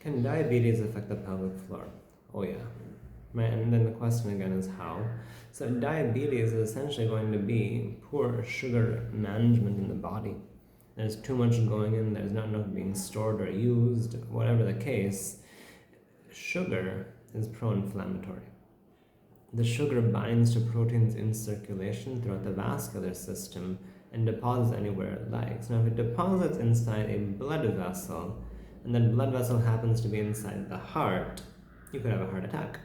Can diabetes affect the pelvic floor? Oh yeah. Right, and then the question again is how. So diabetes is essentially going to be poor sugar management in the body. There's too much going in, there's not enough being stored or used, whatever the case. Sugar is pro-inflammatory. The sugar binds to proteins in circulation throughout the vascular system and deposits anywhere it likes. Now, if it deposits inside a blood vessel, and that blood vessel happens to be inside the heart, you could have a heart attack.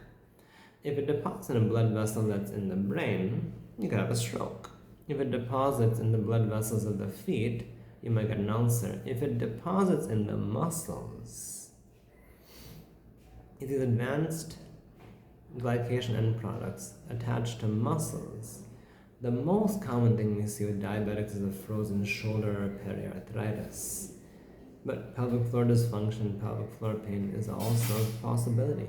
If it deposits in a blood vessel that's in the brain, you could have a stroke. If it deposits in the blood vessels of the feet, you might get an ulcer. If it deposits in the muscles, if these advanced glycation end products attached to muscles, the most common thing we see with diabetics is a frozen shoulder or periarthritis. But pelvic floor dysfunction, pelvic floor pain is also a possibility.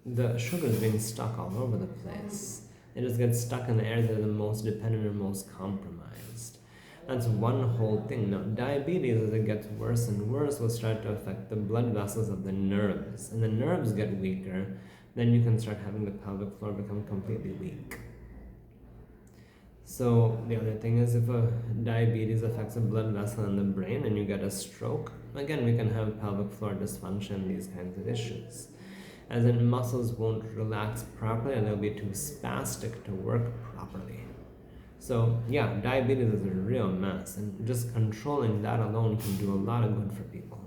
The sugar is being stuck all over the place. It just gets stuck in the areas that are the most dependent or most compromised. That's one whole thing. Now, diabetes, as it gets worse and worse, will start to affect the blood vessels of the nerves. And the nerves get weaker, then you can start having the pelvic floor become completely weak. So the other thing is, if a diabetes affects a blood vessel in the brain and you get a stroke, again, we can have pelvic floor dysfunction, these kinds of issues. As in, muscles won't relax properly and they'll be too spastic to work properly. So yeah, diabetes is a real mess, and just controlling that alone can do a lot of good for people.